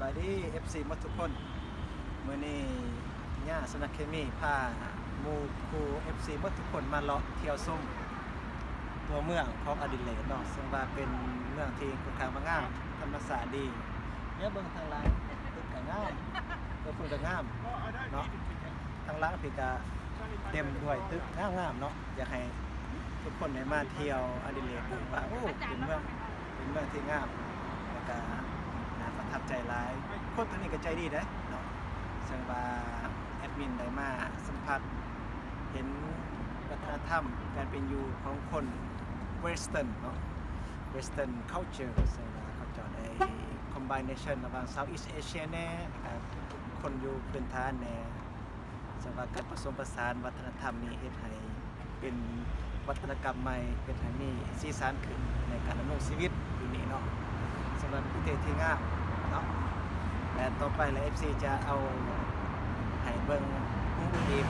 บายดี FC หมดทุกคนมื้อนี้ย่าสนักเคมีพาหมู่ครู FC หมดทุกคนมาเลาะเที่ยวชมตัวเมืองของอดิเลดเนาะซึ่งว่าเป็นเมืองที่ค่อนข้างงามธรรมชาติดีเนี่ยเบิ่งทางหลังตึกก็งามฝุ่นก็งามเนาะทางหลังพี่ก็เต็มด้วยตึกงามๆเนาะอยากให้ทุกคนได้มาเที่ยวอดิเลดดูว่าโอ้เป็นเมืองที่งามแล้วก็น่าประทับใจหลายคนตัวนี้ก็ใจดีเด้เนาะซึ่งว่าแอดมินได้มาสัมผัสเห็นวัฒนธรรมการเป็นอยู่ของคนเวสเทิร์นเนาะเวสเทิร์นคัลเจอร์ซึ่งว่าเขาจะได้คอมไบเนชันระหว่างเซาท์อีสต์เอเชียแน่นะครับคนอยู่พื้นฐานแน่ซึ่งว่าการผสมผสานวัฒนธรรมนี้เฮ็ดให้เป็นวัฒนกรรมใหม่เป็นให้มีสีสันขึ้นในการดำรงชีวิตอยู่นี่เนาะสำหรับประเทศที่งามเนาะและต่อไปแล้ว FC จะเอาให้เบิ่งฮู้อีก